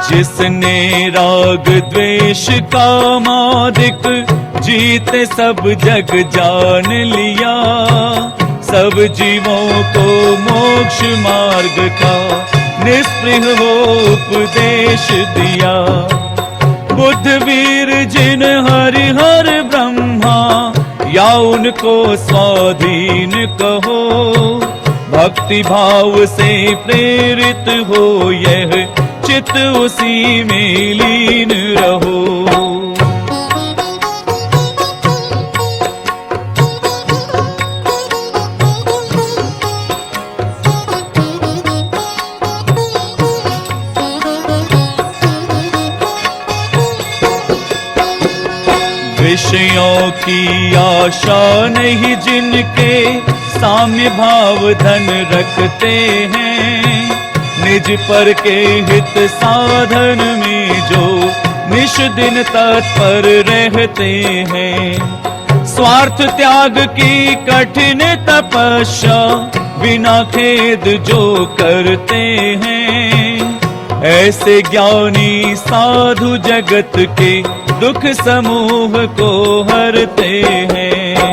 जिसने राग द्वेष कामादिक जीते सब जग जान लिया, सब जीवों को मोक्ष मार्ग का निस्पृह हो उपदेश दिया। बुद्ध वीर जिन हरिहर ब्रह्मा या उनको स्वाधीन कहो, भक्ति भाव से प्रेरित हो यह चित उसी में लीन रहो। विषयों की आशा नहीं जिनके साम्य भाव धन रखते हैं, निज पर के हित साधन में जो निश दिन तत्पर रहते हैं। स्वार्थ त्याग की कठिन तपस्या बिना खेद जो करते हैं, ऐसे ज्ञानी साधु जगत के दुख समूह को हरते हैं।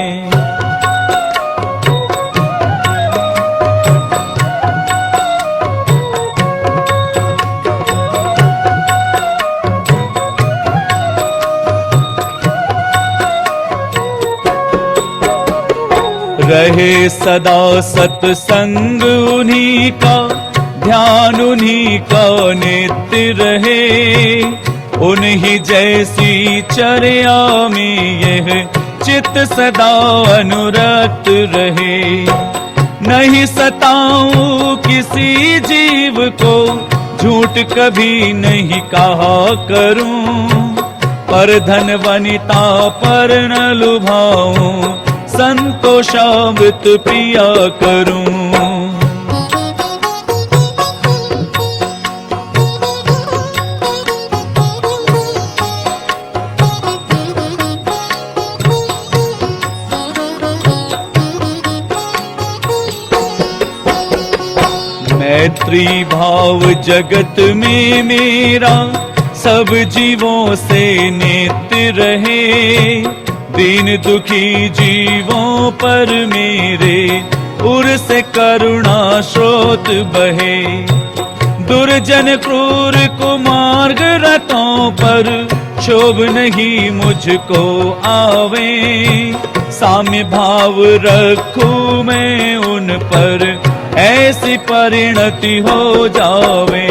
रहे सदा सत्संग उन्हीं का, ध्यान उन्हीं का नित्य रहे, उन्हीं जैसी चर्या में यह चित्त सदा अनुरक्त रहे। नहीं सताऊं किसी जीव को, झूठ कभी नहीं कहा करूं, पर धन वनिता पर न लुभाऊं, संतोषामृत पिया करूं। मैत्री भाव जगत में मेरा सब जीवों से नित्य रहे, दीन दुखी जीवों पर मेरे उर से करुणा स्रोत बहे। दुर्जन क्रूर कुमार्ग रतों पर क्षोभ नहीं मुझको आवे, साम्य भाव रखूं मैं उन पर ऐसी परिणति हो जावे।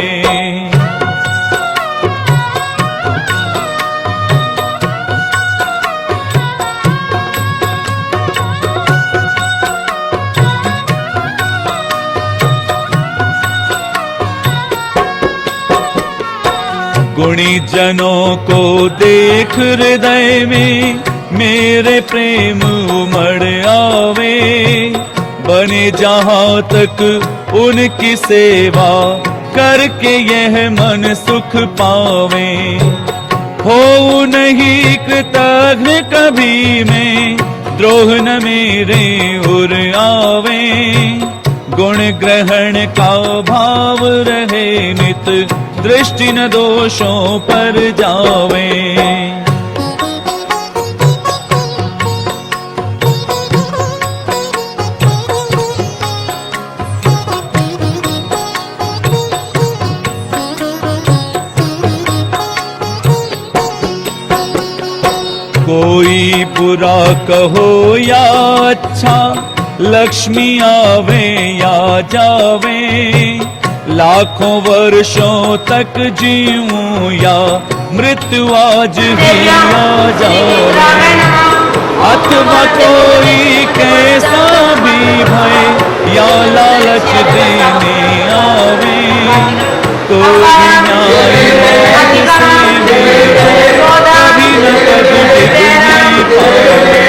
गुणी जनों को देख हृदय में मेरे प्रेम उमड़ आवे, बने जहाँ तक उनकी सेवा करके यह मन सुख पावे। हो नहीं कृतघ्न कभी मैं, द्रोह न मेरे उर आवे, गुण ग्रहण का भाव रहे नित, दृष्टि न दोषों पर जावे। कोई बुरा कहो या अच्छा, लक्ष्मी आवे या जावे, लाखों वर्षों तक जीऊं या मृत्यु आज ही आ जावे। अथवा कोई कैसा भी भय या लालच देने आवे, तो भी न्याय मौत से मेरा कभी न कभी डिग नहीं पावे।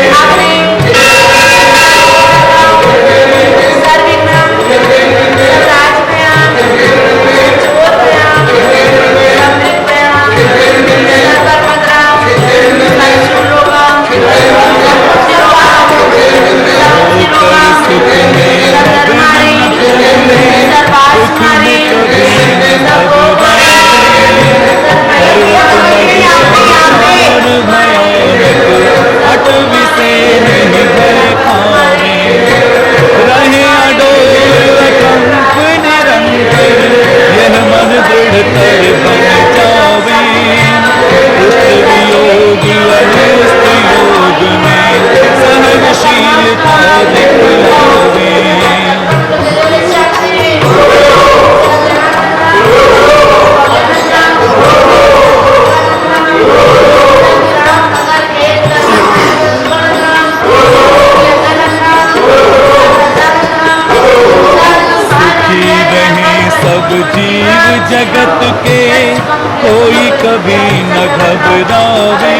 सुख में सब जीव जगत के कोई कभी न घबरावे।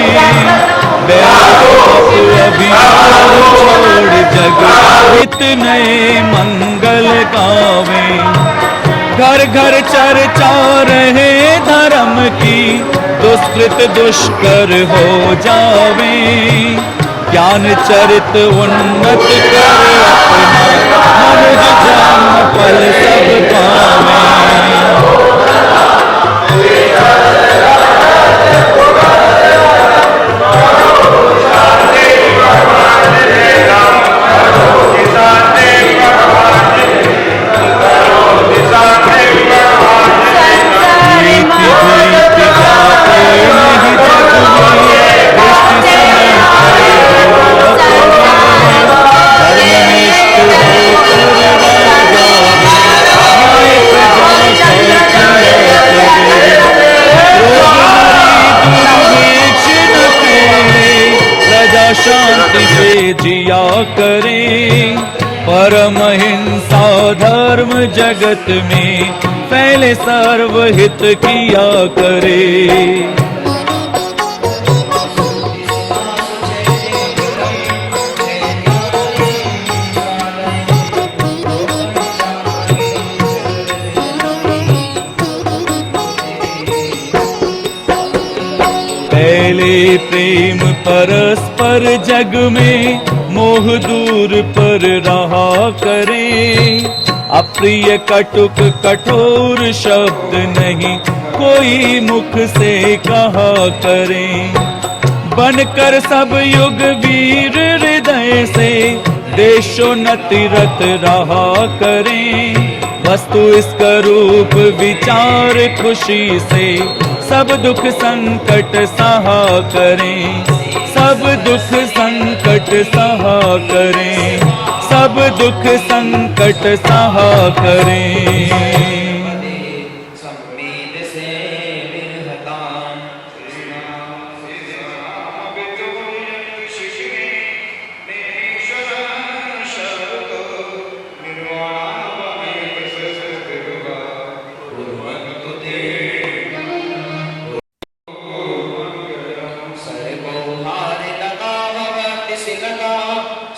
बैठ अभिमान छोड़ जग हित नए मंगल गावे। घर घर चर्चा रहे धर्म की, दुष्कृत दुष्कर हो जावे। ज्ञान चरित उन्नत कर अपना, मनुज जन्म फल सब पावे। शांति से जिया करें, परम हिंसा धर्म जगत में फैले, सर्वहित किया करे। पहले प्रेम परस्पर जग में, मोह दूर पर रहा करे। अप्रिय कटुक कठोर शब्द नहीं कोई मुख से कहा करे। बनकर सब युग वीर हृदय से, देशोन्नति रत रहा करें। वस्तु इसका रूप विचार खुशी से, सब दुख संकट सहा करें। सब दुख संकट सहा करें, सब दुख संकट सहा करें।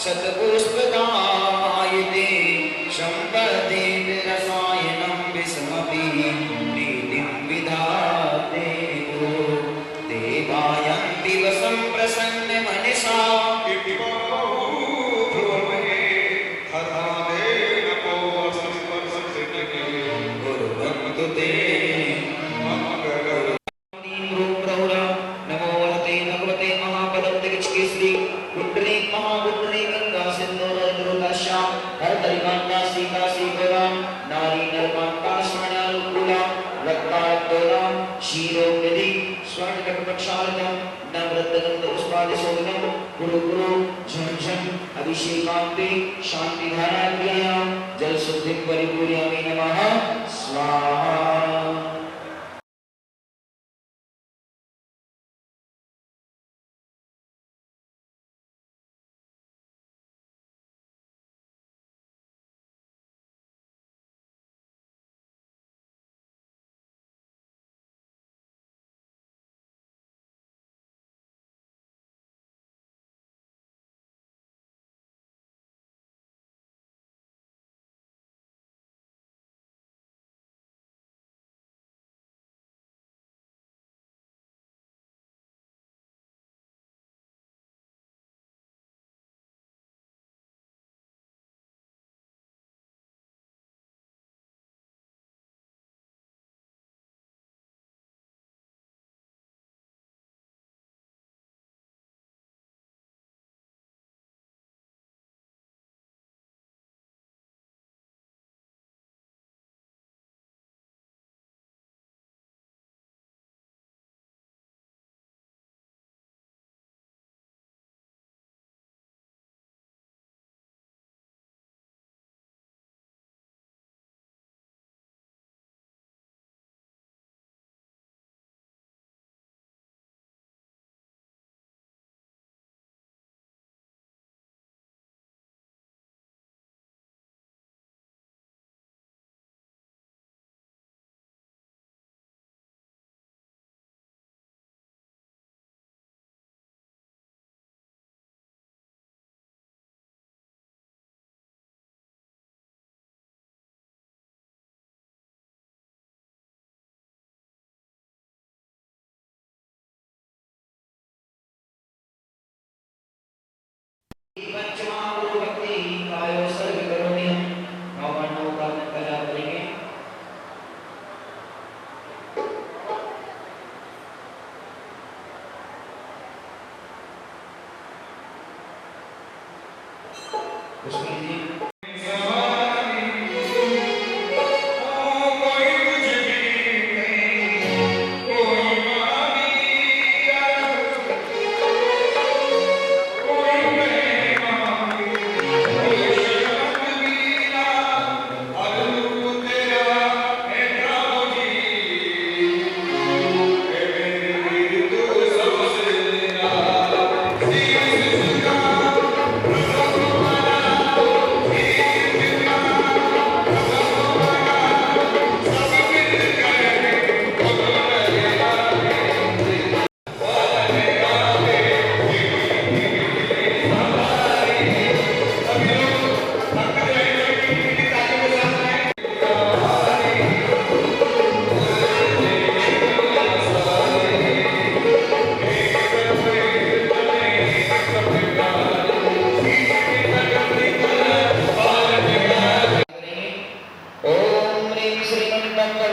सतपुष्पदायते संपदे रसायनं विस्मपि नीतिं विधाते गो। देवायन्ति वसं प्रसन्न मनसा गुरुभक्तु ते नमो वरते भगवते महापदं गुड्रे महागुड्रे गंगा सिंधु हरतरिकांता सीता सीता नारी नरकांता स्वर्णानुकूला रक्ताब्दोला शीरोपरि स्वर्ण कटपक्षालकं नवरत्नगंध पुष्पादिशोभितं गुरु गुरु झम झम अभिषेकांते शांति धाराभ्यां जल शुद्धिं परिपूर्यामि नमः स्वाहा।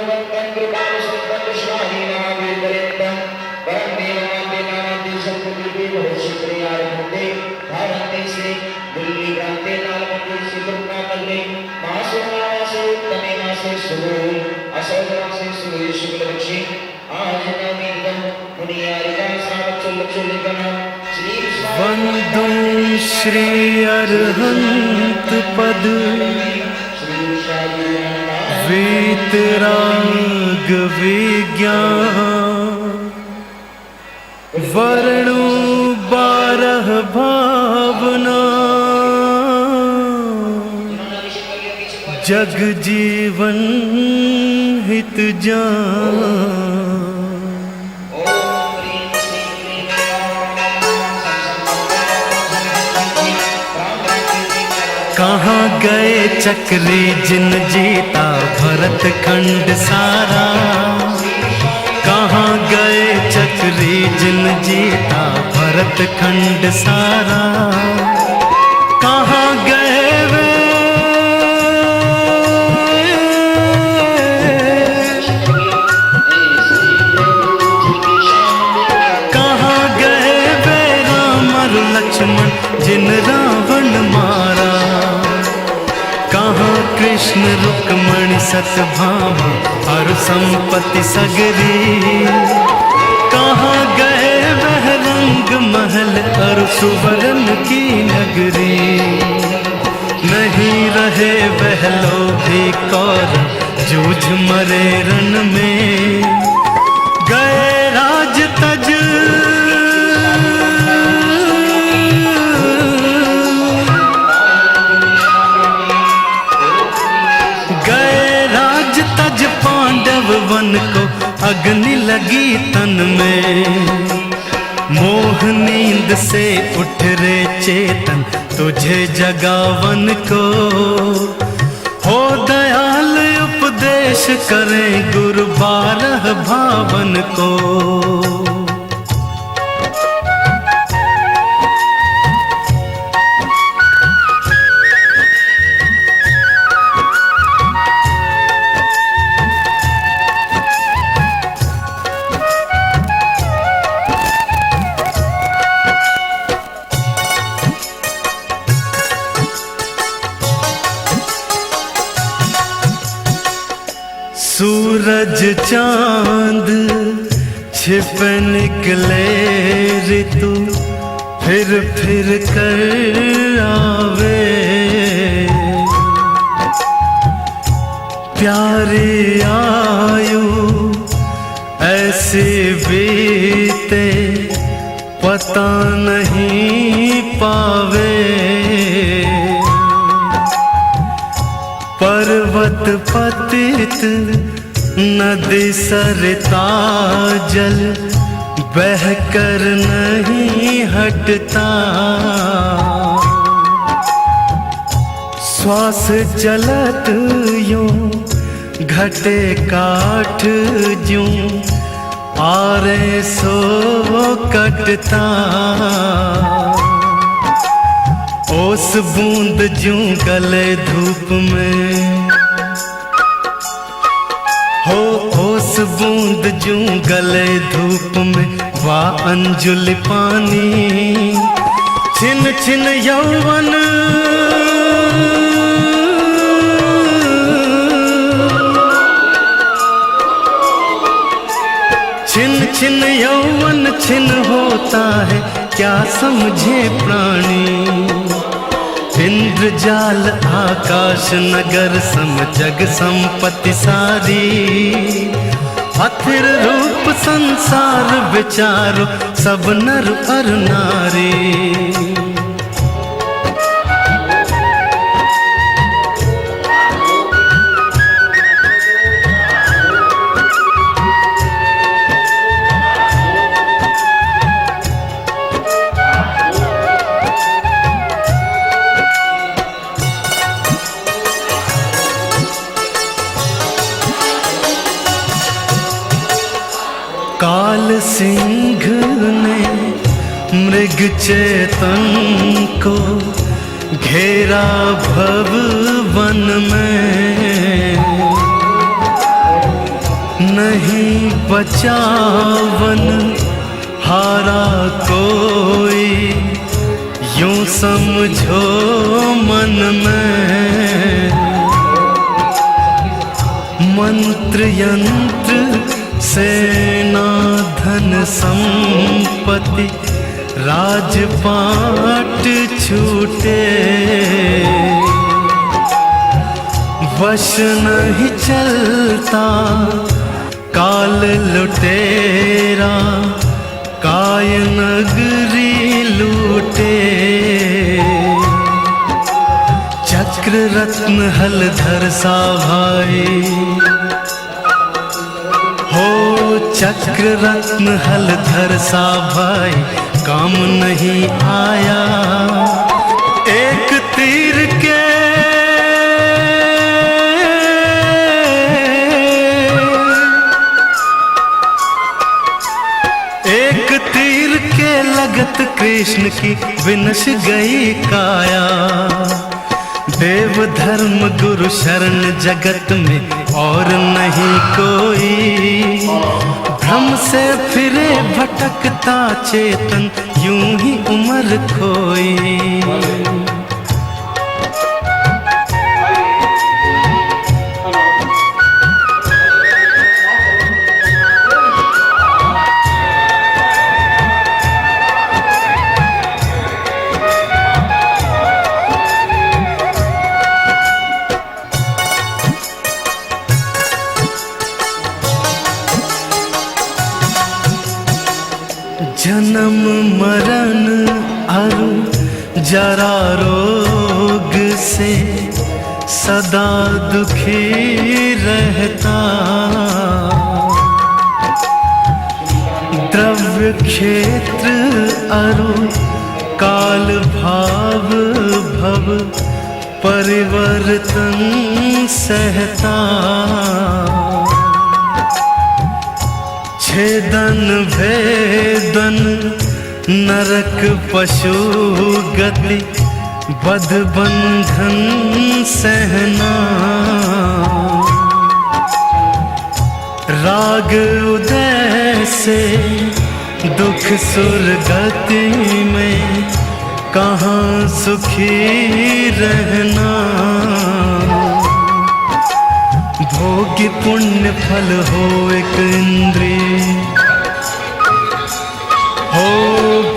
गुणवंतं कृपालु संतं श्राहीनाभिर्पर्यन्तं परं देवमान्ते नानान्ते सत्पुत्री भविष्यप्रियारभन्ते भारन्ते श्री दिल्ली प्रान्ते नालमन्दिर श्रीदुर्गानगरे मासोमासे उत्तमे मासे सुगुरु असौदमासे सुगुरु शुक्लपक्षे आज नवमीकं मुनियारिका श्रावचुल्लचुल्लिकं श्री वंदो श्री अरहंत पद वीतराग विज्ञान वर्णो 12 भावना जग जीवन हित जान। कहाँ गए चक्री जिन जीता भरत खंड सारा, कहाँ गए चक्री जिन जीता भरत खंड सारा, कहाँ गए वे कहाँ गए वे राम और लक्ष्मण जिन रावण मारा, कहाँ कृष्ण रुक्मणी सत्यभामा और संपत्ति सगरी, कहाँ गए वह रंग महल और सुवर्ण की नगरी, नहीं रहे वह लोभी कौरव जूझ मरे रण में, गए राज तज वन को अग्नि लगी तन में, मोह नींद से उठ रे चेतन तुझे जगावन को, हो दयाल उपदेश करें गुरु 12 भावन को। सूरज चांद छिप निकले ऋतु फिर कर आवे, प्यारी आयु ऐसे बीते पता नहीं पावे, पर्वत पतित नदी सरता जल बहकर नहीं हटता, श्वास चलत यूं घटे काठ ज्यों आरे सो कटता, ओस बूंद ज्यों गले धूप में, हो ओस बूंद ज्यों गले धूप में, वाह अंजुल पानी छिन छिन यौवन छिन छिन यौवन छिन होता है क्या समझे प्राणी, इंद्रजाल आकाश नगर सम जग संपत्ति सारी, अथिर रूप संसार विचारो सब नर और नारी। काल सिंह ने मृग चेतन को घेरा भव वन में, नहीं बचावन हारा कोई, यूं समझो मन में मंत्र यंत्र सेना धन संपत्ति राजपाट छूटे, वश नहीं चलता काल लुटेरा काय नगरी लूटे। चक्र रत्न हलधर सा भाई हो, चक्र रत्न हलधर सा भाई काम नहीं आया। एक तीर के लगत कृष्ण की विनश गई काया। देव धर्म गुरु शरण जगत में और नहीं कोई, भ्रम से फिरे भटकता चेतन यूं ही उम्र खोई। जन्म मरण और जरा रोग से सदा दुखी रहता, द्रव्य क्षेत्र और काल भाव भव परिवर्तन सहता। छेदन भेदन नरक पशु गति बध बंधन सहना। राग उदय से दुख सुरगति में कहाँ सुखी रहना। भोगी पुण्य फल हो एक इंद्रिय हो,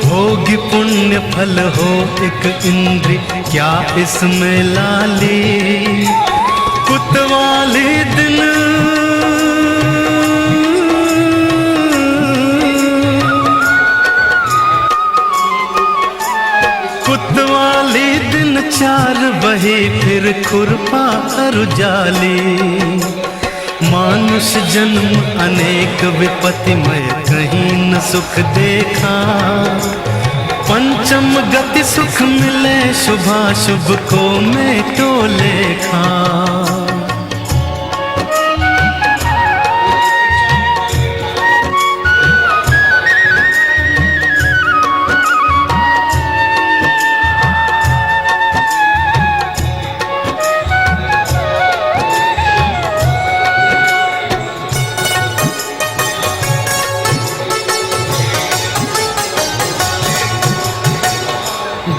भोगी पुण्य फल हो एक इंद्रिय क्या इसमें लाली। कुतवाली दिन कुतवाली दिन चार बही फिर खुरपा और जाली। मानुष जन्म अनेक विपत्तिमय कहीं न सुख देखा। पंचम गति सुख मिले शुभाशुभ को मेटो लेखा।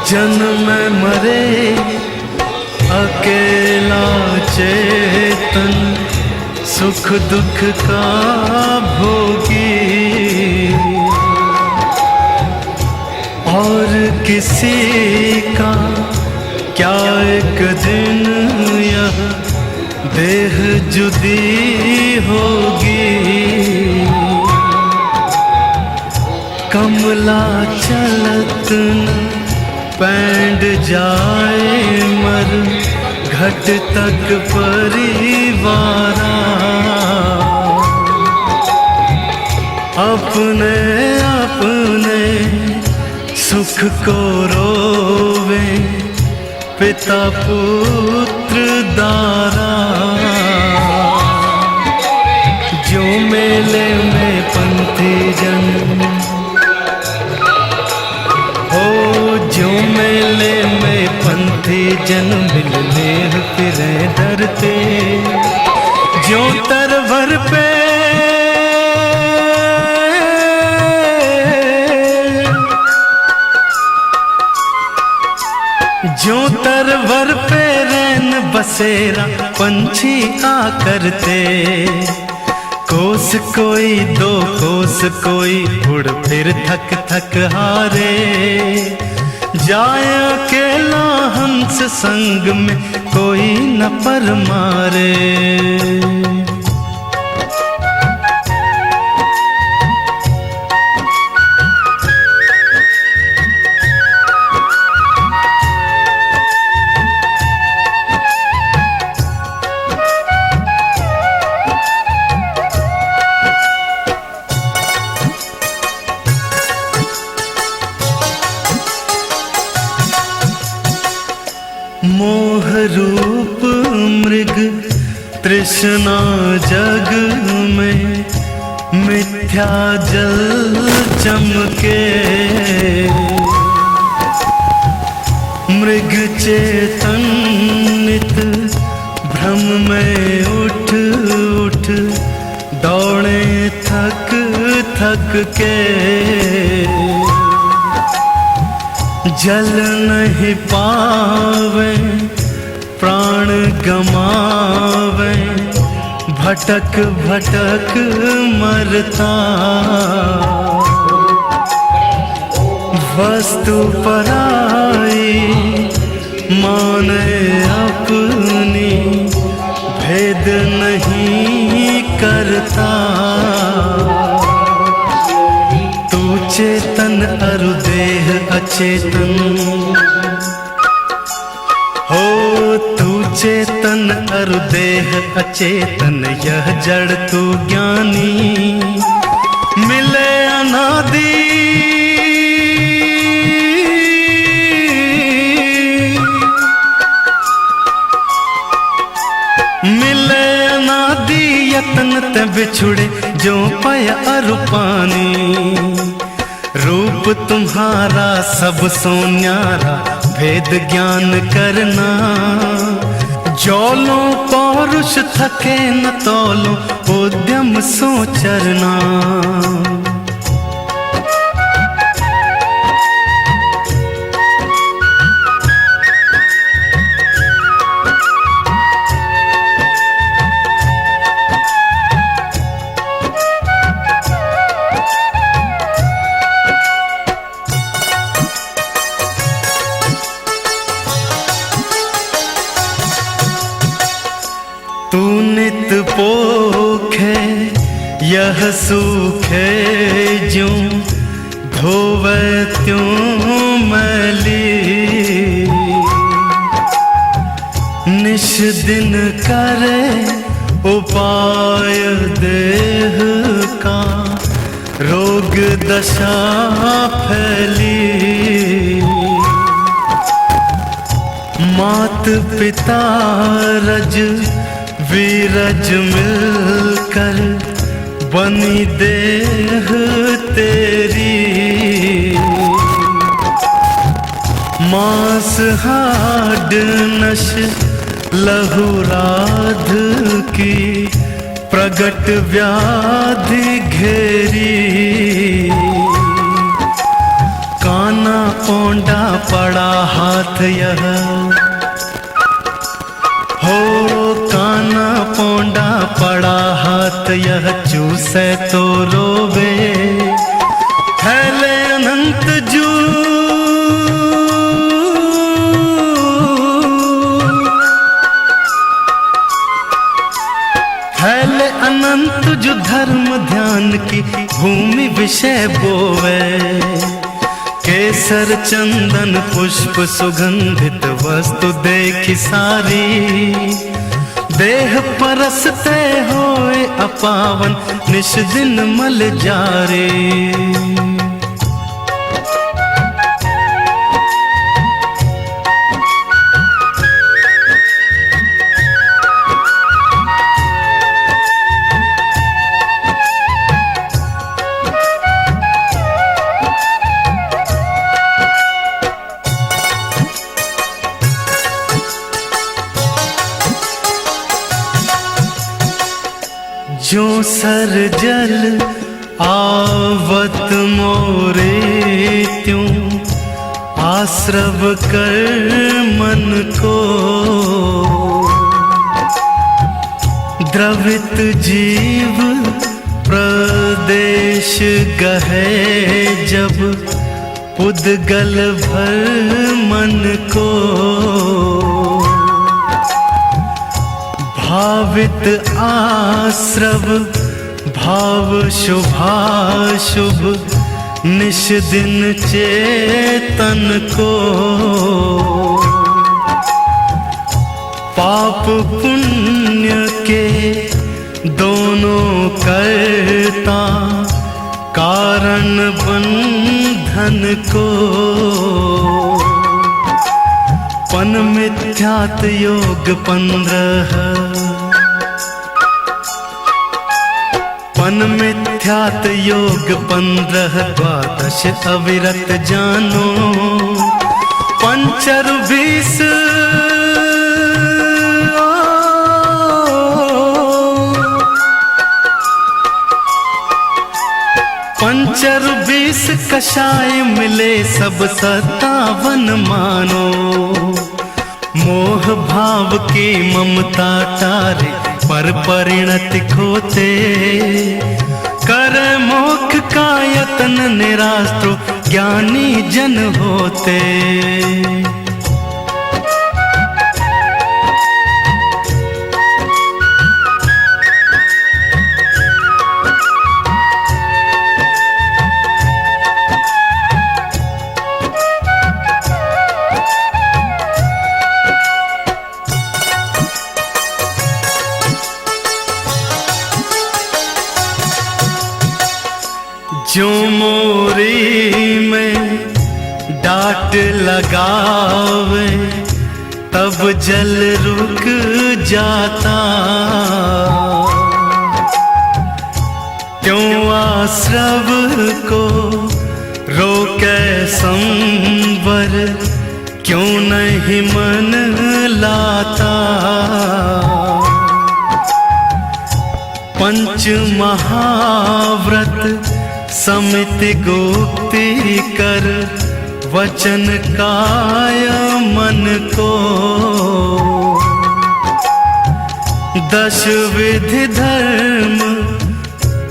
जन्म मरे अकेला चेतन सुख दुख का भोगी। और किसी का क्या एक दिन यह देह जुदी होगी। कमला चलत न पैंड जाए मर घट तक परिवारा। अपने अपने सुख को रोवे पिता पुत्र दारा। जो मेले में पंथी जन जो मेले में पंथी जन मिलने फिरे डरते। जो तरवर पे वर पे रैन बसेरा पंछी आ करते, कोस कोई दो कोस कोई उड़ फिर थक थक हारे, जाए अकेला हंस संग में कोई न पर मारे। मोह रूप मृग तृष्णा जग में, मिथ्या जल चमके, मृग चेतन नित भ्रम में उठ उठ, दौड़े थक थक के, जल नहीं पावे प्राण गमावे, भटक भटक मरता, वस्तु पराई माने अपनी, भेद नहीं करता। तू चेतन अरु देह अचेतन, हो तू चेतन अरु देह अचेतन, यह जड़ तू ज्ञानी, मिले अनादि मिले अनादि, यतन ते बिछुड़े जो पय अरु पानी, रूप तुम्हारा सब सो न्यारा, भेद ज्ञान करना, जौलों पौरुष थके न तौलों, उद्यम सो चरना। तू नित पोखे यह सूखे, ज्यों धोवे त्यों मैली, निश दिन करे उपाय देह का, रोग दशा फैली, मात पिता रज वीरज मिलकर, बनी देह तेरी, मांस हाड नश लहू राध की, प्रगट व्याधि घेरी, काना पौंडा पड़ा हाथ यह, हो काना पौंडा पड़ा हाथ यह, चूसे तो रोवे, फैले अनंत जू, फैले अनंत जो धर्म ध्यान की भूमि विषय बोवे, केसर चंदन पुष्प सुगंधित वस्तु देखी सारी, देह परसते होए अपावन, निश दिन मल जारे। जो सर जल आवत मोरे त्यों आश्रव कर मन को द्रवित जीव प्रदेश गहे जब उद्गल भर मन को भावित आश्रव भाव शुभाशुभ निश दिन चेतन को पाप पुण्य के दोनों करता कारण बंधन को पन मिथ्यात योग 15 पन मिथ्यात योग 15 द्वादश अविरत जानो पंचर 20 पंचर 20 कषाय मिले सब 57 मानो मोह भाव की ममता टारे पर परिणति खोते कर मोक्ष का यतन निराश्रो ज्ञानी जन होते जो मोरी में डांट लगावे तब जल रुक जाता क्यों आश्रव को रोके संवर क्यों नहीं मन लाता पंच महाव्रत समिति गुप्ति कर वचन काय मन को 10 विधि धर्म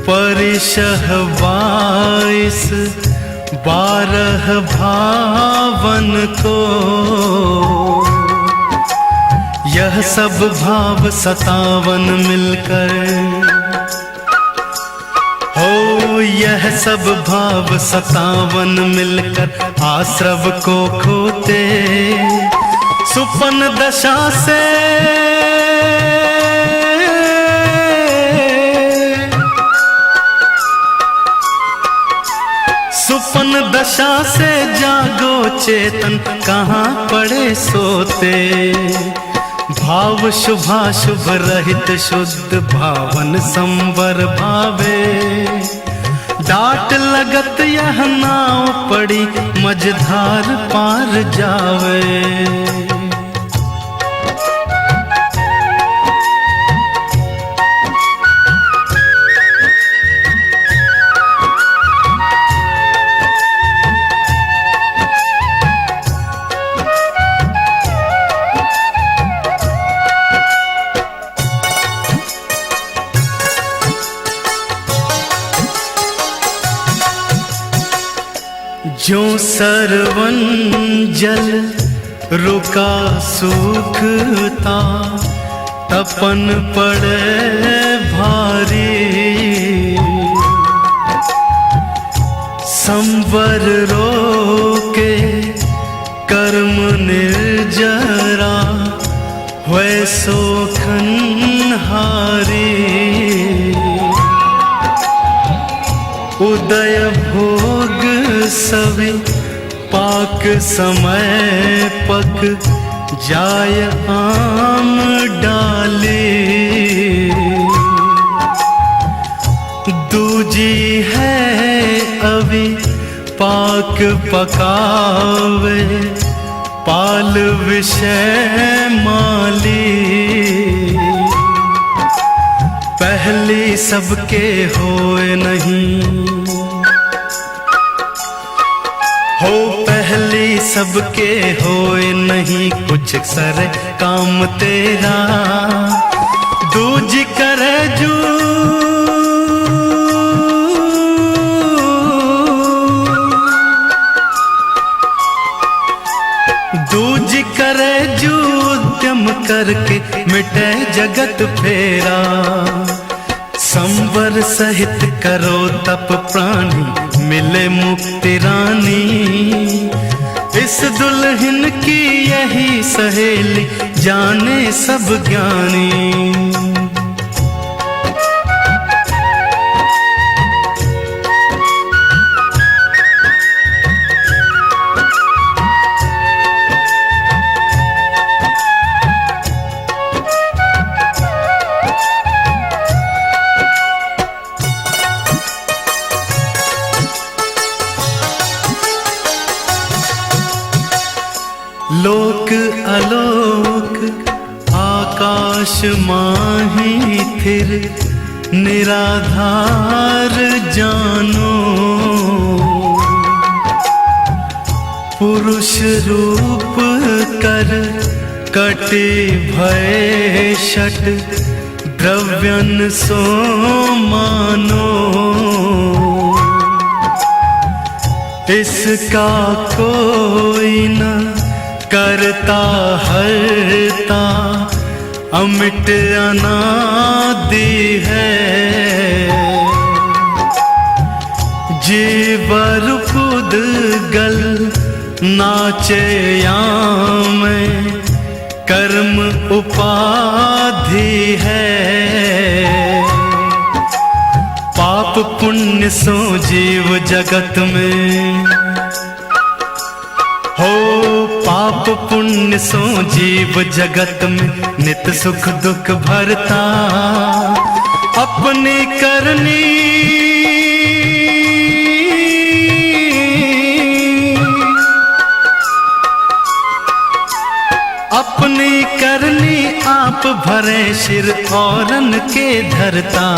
परिशह 22 12 भावन को यह सब भाव 57 मिलकर हो यह सब भाव 57 मिलकर आश्रव को खोते सुपन दशा से सुपन दशा से जागो चेतन कहाँ पड़े सोते भाव शुभाशुभ रहित शुद्ध भावन संवर भावे डाट लगत यह नाव पड़ी मझधार पार जावे जो सरवन जल रुका सूखता तपन पड़े भारी संवर रोके कर्म निर्जरा हुए सोखन हारी उदय भोग सभी पाक समय पक जाय आम डाले दूजी है अभी पाक पकावे पाल विषय माली पहली सबके होए नहीं हो पहली सबके होए नहीं कुछ सर काम तेरा। दूज करे जू दूज करे जू उद्यम करके मिटे जगत फेरा। संवर सहित करो तप प्राणी मिले मुक्ति रानी। इस दुल्हन की यही सहेली जाने सब ज्ञानी। लोक आलोक आकाश माही फिर निराधार जानो। पुरुष रूप कर कटे भय शट द्रव्यन सो मानो। इसका कोई न करता हरता अमिट अनादि है। जीवर पुद्गल नाचे याम कर्म उपाधि है। पाप पुण्य सो जीव जगत में हो। पाप पुण्य सो जीव जगत में नित सुख दुख भरता। अपनी करनी अपनी करनी आप भरे सिर औरन के धरता।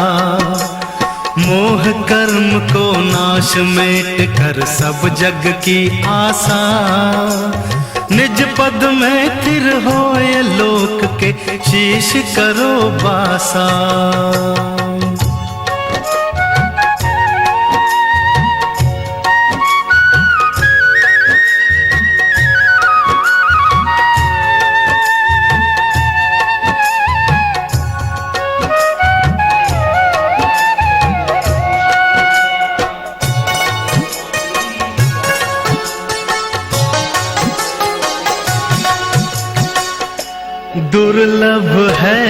मोह कर्म को नाश मेट कर सब जग की आशा। निज पद में स्थिर होए लोक के शीश करो बासा। दुर्लभ है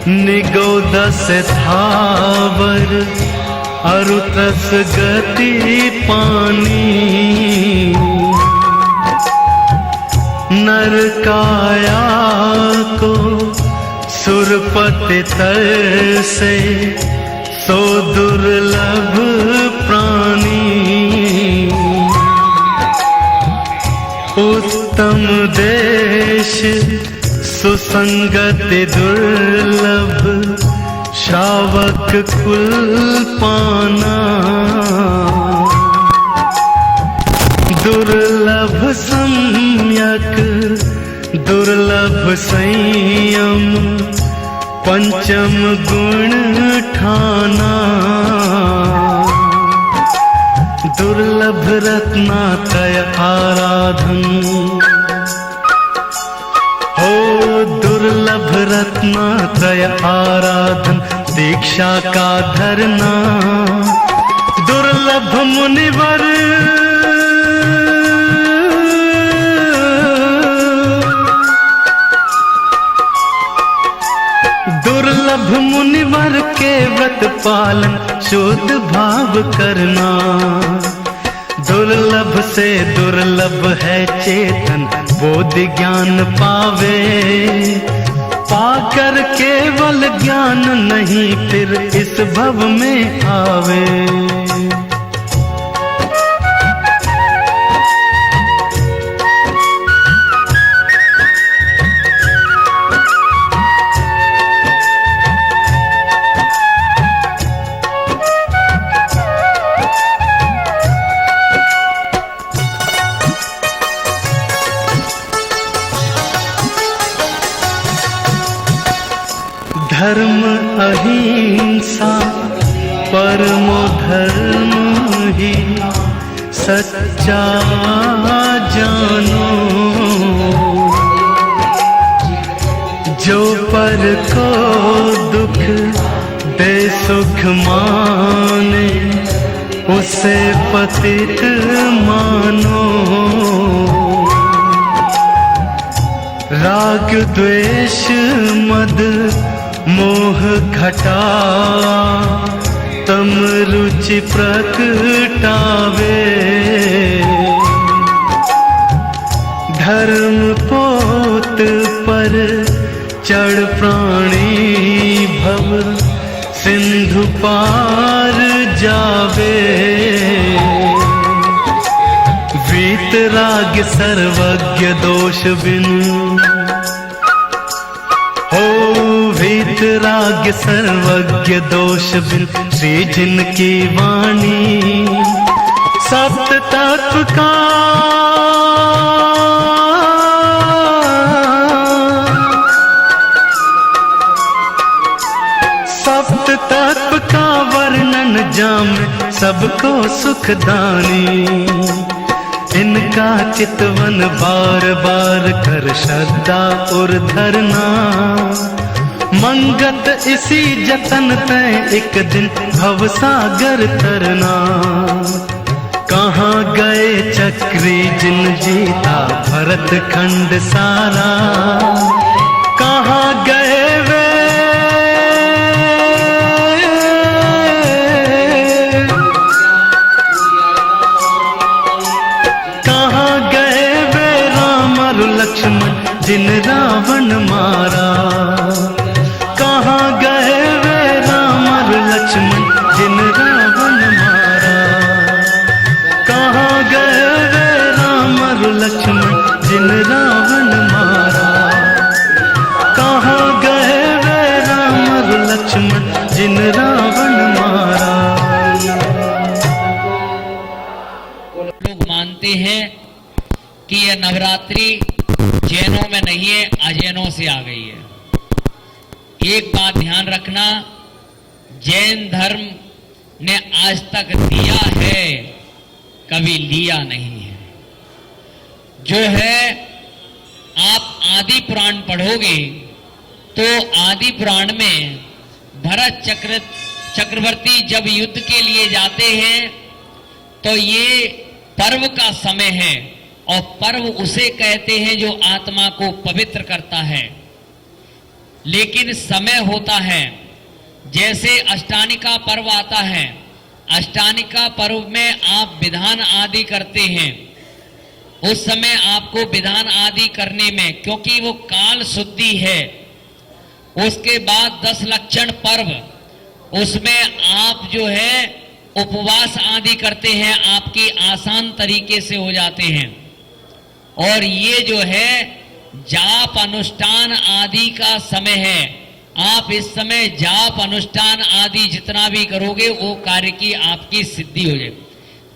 निगोदस थावर अरुतस गति पानी। नर काया को सुरपति तर से सो दुर्लभ प्राणी। उत्तम देश सुसंगति दुर्लभ श्रावक कुल पाना। दुर्लभ सम्यक दुर्लभ संयम पंचम गुण ठाना। दुर्लभ रत्नात्रय आराधन हो। दुर्लभ रत्नात्रय आराधन दीक्षा का धरना। दुर्लभ मुनिवर दुर्लभ मुनिवर के व्रत पालन शुद्ध भाव करना। दुर्लभ से दुर्लभ है चेतन बोधि ज्ञान पावे। पाकर केवल ज्ञान नहीं फिर इस भव में आवे। अहिंसा परमो धर्म ही सच्चा जानो। जो पर को दुख दे सुख माने, उसे पतित मानो। राग द्वेष मद मोह घटा, तम रुचि प्रकटावे। धर्म पोत पर चढ़ प्राणी भव, सिंधु पार जावे। वीतराग सर्वज्ञ दोष बिन, हो वीतराग सर्वज्ञ दोष बिन। श्री जिनकी वाणी सप्त तत्व का, सप्त तत्व का वर्णन जामे, सबको सुखदानी। इनका चितवन बार बार कर श्रद्धा और धरना। मंगत इसी जतन तय एक दिन भवसागर तरना। कहाँ गए चक्री जिन जीता भरत खंड सारा, कहाँ गए वे लक्ष्मण जिन रावण मारा। कहाँ गए वे राम और लक्ष्मण जिन रावण मारा। कहाँ गए वे राम और लक्ष्मण जिन रावण मारा। कहाँ गए वे राम और लक्ष्मण जिन रावण मारा। लोग मानते हैं कि यह नवरात्रि जैनों में नहीं है, अजैनों से आ गई है। एक बात ध्यान रखना, जैन धर्म ने आज तक दिया है, कभी लिया नहीं है। जो है, आप आदि पुराण पढ़ोगे तो आदि पुराण में भरत चक्रवर्ती जब युद्ध के लिए जाते हैं तो ये पर्व का समय है, और पर्व उसे कहते हैं जो आत्मा को पवित्र करता है। लेकिन समय होता है, जैसे अष्टानिका पर्व आता है, अष्टानिका पर्व में आप विधान आदि करते हैं। उस समय आपको विधान आदि करने में, क्योंकि वो काल शुद्धि है। उसके बाद 10 लक्षण पर्व, उसमें आप जो है उपवास आदि करते हैं, आपकी आसान तरीके से हो जाते हैं। और ये जो है जाप अनुष्ठान आदि का समय है। आप इस समय जाप अनुष्ठान आदि जितना भी करोगे वो कार्य की आपकी सिद्धि हो जाए।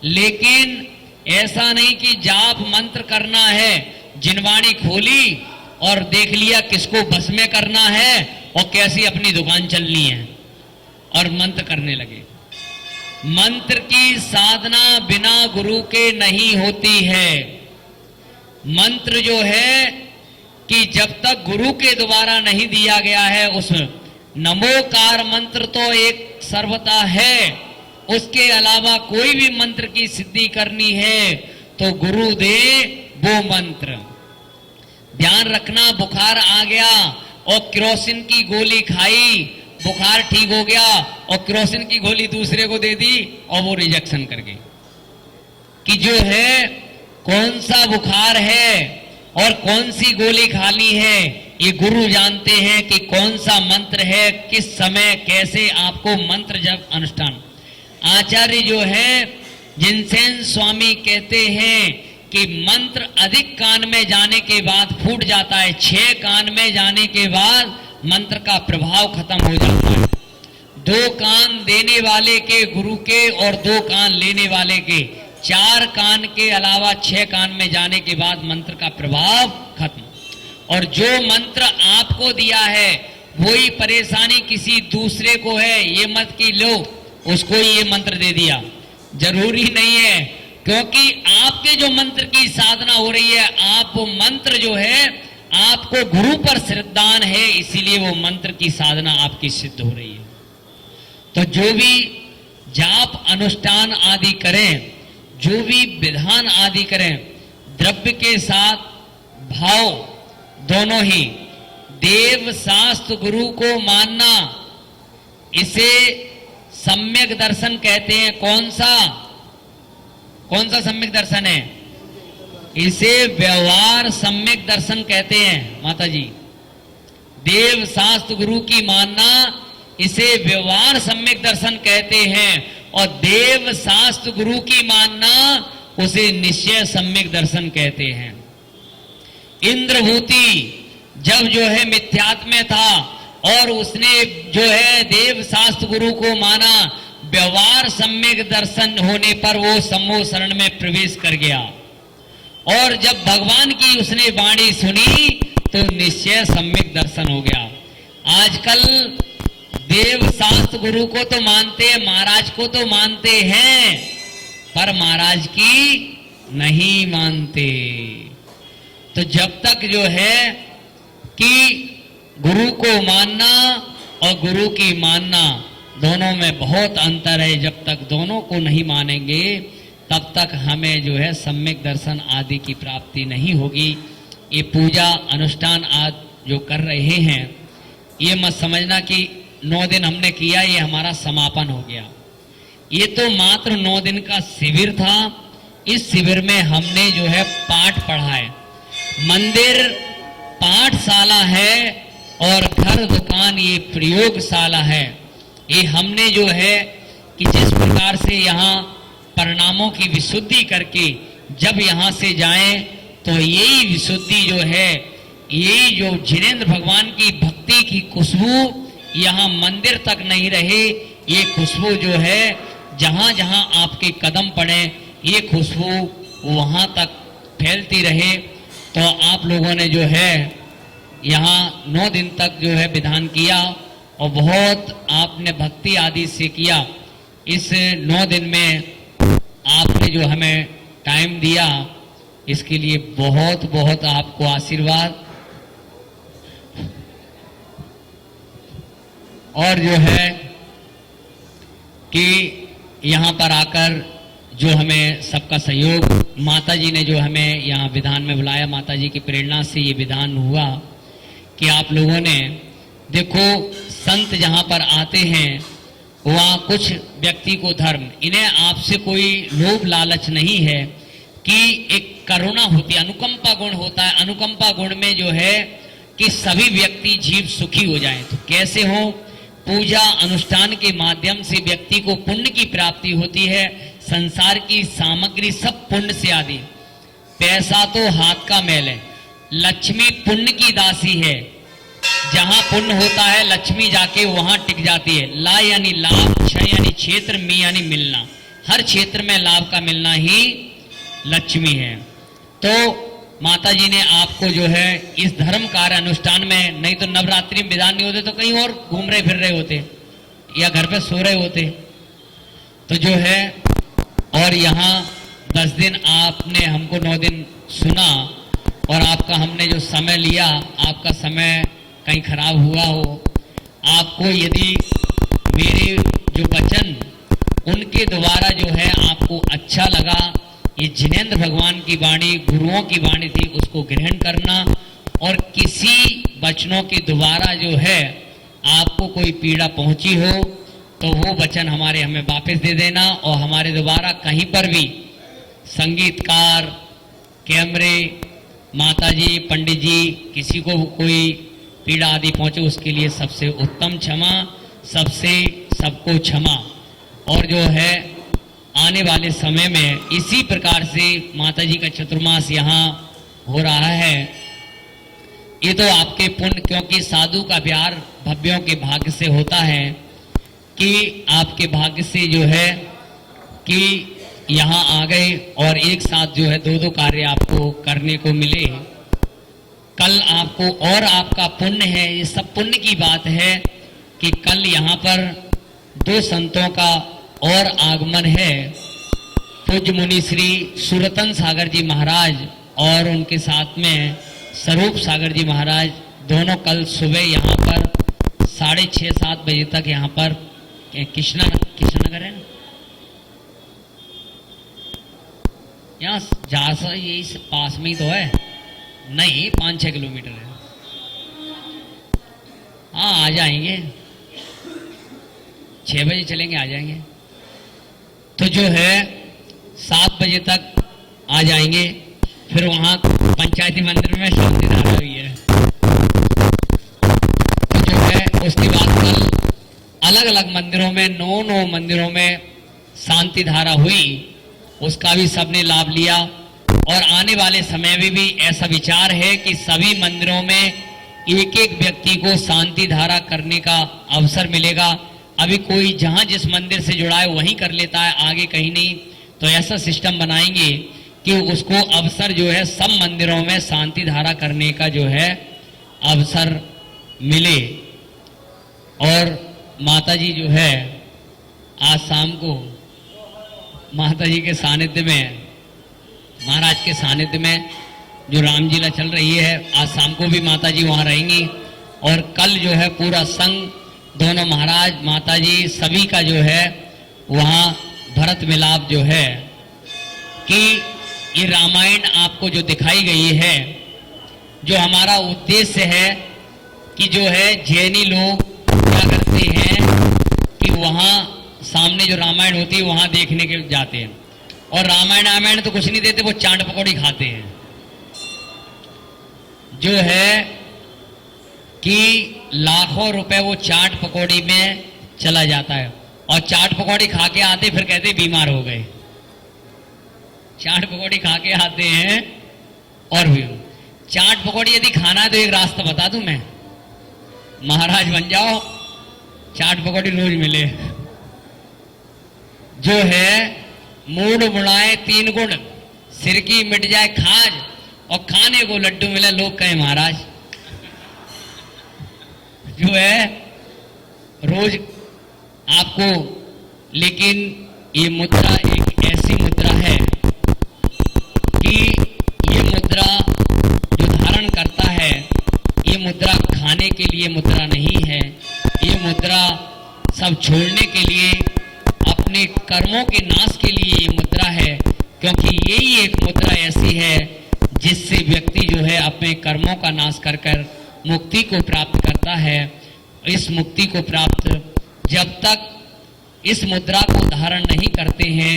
लेकिन ऐसा नहीं कि जाप मंत्र करना है, जिनवाणी खोली और देख लिया किसको बस में करना है और कैसी अपनी दुकान चलनी है और मंत्र करने लगे। मंत्र की साधना बिना गुरु के नहीं होती है। मंत्र जो है कि जब तक गुरु के द्वारा नहीं दिया गया है, उस नमोकार मंत्र तो एक सर्वता है, उसके अलावा कोई भी मंत्र की सिद्धि करनी है तो गुरु दे वो मंत्र। ध्यान रखना, बुखार आ गया और केरोसिन की गोली खाई, बुखार ठीक हो गया और केरोसिन की गोली दूसरे को दे दी और वो रिजेक्शन कर गई। कि जो है कौन सा बुखार है और कौन सी गोली खानी है, ये गुरु जानते हैं कि कौन सा मंत्र है, किस समय कैसे आपको मंत्र जब अनुष्ठान। आचार्य जो है जिनसेन स्वामी कहते हैं कि मंत्र अधिक कान में जाने के बाद फूट जाता है, 6 कान में जाने के बाद मंत्र का प्रभाव खत्म हो जाता है। 2 कान देने वाले के गुरु के और 2 कान लेने वाले के, 4 कान के अलावा 6 कान में जाने के बाद मंत्र का प्रभाव खत्म। और जो मंत्र आपको दिया है वही परेशानी किसी दूसरे को है, ये मत कि लो उसको ये मंत्र दे दिया, जरूरी नहीं है। क्योंकि आपके जो मंत्र की साधना हो रही है, आप वो मंत्र जो है आपको गुरु पर श्रद्धान है, इसीलिए वो मंत्र की साधना आपकी सिद्ध हो रही है। तो जो भी जाप अनुष्ठान आदि करें, जो भी विधान आदि करें, द्रव्य के साथ भाव दोनों ही, देव शास्त्र गुरु को मानना, इसे सम्यक दर्शन कहते हैं। कौन सा सम्यक दर्शन है? इसे व्यवहार सम्यक दर्शन कहते हैं माता जी। देव शास्त्र गुरु की मानना, इसे व्यवहार सम्यक दर्शन कहते हैं। और देव शास्त्र गुरु की मानना, उसे निश्चय सम्यक दर्शन कहते हैं। इंद्रभूति जब जो है मिथ्यात्व में था और उसने जो है देव शास्त्र गुरु को माना, व्यवहार सम्यक दर्शन होने पर वो सम्मोह शरण में प्रवेश कर गया। और जब भगवान की उसने वाणी सुनी तो निश्चय सम्यक दर्शन हो गया। आजकल देव शास्त्र गुरु को तो मानते हैं, महाराज को तो मानते हैं, पर महाराज की नहीं मानते। तो जब तक जो है कि गुरु को मानना और गुरु की मानना दोनों में बहुत अंतर है, जब तक दोनों को नहीं मानेंगे तब तक हमें जो है सम्यक दर्शन आदि की प्राप्ति नहीं होगी। ये पूजा अनुष्ठान आदि जो कर रहे हैं, ये मत समझना कि 9 दिन हमने किया ये हमारा समापन हो गया। ये तो मात्र 9 दिन का शिविर था। इस शिविर में हमने जो है पाठ पढ़ा है। मंदिर पाठशाला है और घर दुकान ये प्रयोगशाला है। ये हमने जो है कि जिस प्रकार से यहाँ परिणामों की विशुद्धि करके जब यहाँ से जाएं तो यही विशुद्धि जो है, यही जो जिनेंद्र भगवान की भक्ति की खुशबू यहाँ मंदिर तक नहीं रहे, ये खुशबू जो है जहाँ जहाँ आपके कदम पड़े, ये खुशबू वहाँ तक फैलती रहे। तो आप लोगों ने जो है यहाँ 9 दिन तक जो है विधान किया और बहुत आपने भक्ति आदि से किया। इस 9 दिन में आपने जो हमें टाइम दिया, इसके लिए बहुत बहुत आपको आशीर्वाद। और जो है कि यहाँ पर आकर जो हमें सबका सहयोग, माता जी ने जो हमें यहाँ विधान में बुलाया, माता जी की प्रेरणा से ये विधान हुआ कि आप लोगों ने देखो, संत जहाँ पर आते हैं वहाँ कुछ व्यक्ति को धर्म, इन्हें आपसे कोई लोभ लालच नहीं है कि एक करुणा होती है, अनुकंपा गुण होता है। अनुकंपा गुण में जो है कि सभी व्यक्ति जीव सुखी हो जाएं। तो कैसे हो? पूजा अनुष्ठान के माध्यम से व्यक्ति को पुण्य की प्राप्ति होती है। संसार की सामग्री सब पुण्य से आदि, पैसा तो हाथ का मैल है, लक्ष्मी पुण्य की दासी है। जहां पुण्य होता है लक्ष्मी जाके वहां टिक जाती है। ला यानी लाभ, क्ष यानी क्षेत्र, मी यानी मिलना। हर क्षेत्र में लाभ का मिलना ही लक्ष्मी है। तो माता जी ने आपको जो है इस धर्म कार्य अनुष्ठान में, नहीं तो नवरात्रि में विधान नहीं होते तो कहीं और घूम रहे फिर रहे होते या घर पे सो रहे होते। तो जो है और यहाँ 10 दिन आपने हमको 9 दिन सुना और आपका हमने जो समय लिया, आपका समय कहीं खराब हुआ हो, आपको यदि मेरे जो वचन उनके द्वारा जो है आपको अच्छा लगा, ये जिनेंद्र भगवान की वाणी, गुरुओं की वाणी थी, उसको ग्रहण करना। और किसी वचनों के द्वारा जो है आपको कोई पीड़ा पहुंची हो तो वो वचन हमें वापस दे देना। और हमारे द्वारा कहीं पर भी संगीतकार, कैमरे, माताजी, पंडित जी, किसी को कोई पीड़ा आदि पहुंचे उसके लिए सबसे उत्तम क्षमा, सबसे सबको क्षमा। और जो है आने वाले समय में इसी प्रकार से माताजी का चतुर्मास यहाँ हो रहा है। ये तो आपके पुण्य, क्योंकि साधु का प्यार भव्यों के भाग्य से होता है कि आपके भाग्य से जो है कि यहाँ आ गए और एक साथ जो है 2-2 कार्य आपको करने को मिले। कल आपको और आपका पुण्य है, ये सब पुण्य की बात है कि कल यहाँ पर 2 संतों का और आगमन है। पूज्य मुनि श्री सुरतन सागर जी महाराज और उनके साथ में स्वरूप सागर जी महाराज, दोनों कल सुबह यहाँ पर 6:30-7 बजे तक यहाँ पर कृष्णनगर है ना, यहाँ झांसा यही पास में ही तो है, नहीं 5-6 किलोमीटर है। हाँ आ जाएंगे, 6 बजे चलेंगे, आ जाएंगे। तो जो है 7 बजे तक आ जाएंगे। फिर वहां पंचायती मंदिर में शांति धारा हुई है, तो जो है उसके बाद कल अलग अलग मंदिरों में 9 मंदिरों में शांति धारा हुई, उसका भी सबने लाभ लिया। और आने वाले समय में भी ऐसा विचार है कि सभी मंदिरों में एक एक व्यक्ति को शांति धारा करने का अवसर मिलेगा। अभी कोई जहां जिस मंदिर से जुड़ा है वहीं कर लेता है, आगे कहीं नहीं। तो ऐसा सिस्टम बनाएंगे कि उसको अवसर जो है सब मंदिरों में शांति धारा करने का जो है अवसर मिले। और माता जी जो है आज शाम को माता जी के सानिध्य में, महाराज के सानिध्य में जो रामलीला चल रही है, आज शाम को भी माता जी वहां रहेंगी। और कल जो है पूरा संघ, दोनों महाराज, माता जी सभी का जो है वहां भरत मिलाप जो है कि ये रामायण आपको जो दिखाई गई है, जो हमारा उद्देश्य है कि जो है जैनी लोग क्या करते हैं कि वहां सामने जो रामायण होती है वहां देखने के जाते हैं, और रामायण तो कुछ नहीं देते, वो चाट पकौड़ी खाते हैं। जो है कि लाखों रुपए वो चाट पकौड़ी में चला जाता है, और चाट पकौड़ी खा के आते फिर कहते बीमार हो गए। चाट पकौड़ी खा के आते हैं। और भी चाट पकौड़ी यदि खाना है तो एक रास्ता बता दूं मैं, महाराज बन जाओ, चाट पकौड़ी रोज मिले। जो है मूड मुड़ाए 3 गुण, सिर की मिट जाए खाज, और खाने को लड्डू मिले लोग कहे महाराज। जो है रोज आपको, लेकिन ये मुद्रा एक ऐसी मुद्रा है कि ये मुद्रा जो धारण करता है, ये मुद्रा खाने के लिए मुद्रा नहीं है, ये मुद्रा सब छोड़ने के लिए, अपने कर्मों के नाश के लिए ये मुद्रा है। क्योंकि यही एक मुद्रा ऐसी है जिससे व्यक्ति जो है अपने कर्मों का नाश कर कर मुक्ति को प्राप्त करता है। इस मुक्ति को प्राप्त जब तक इस मुद्रा को धारण नहीं करते हैं,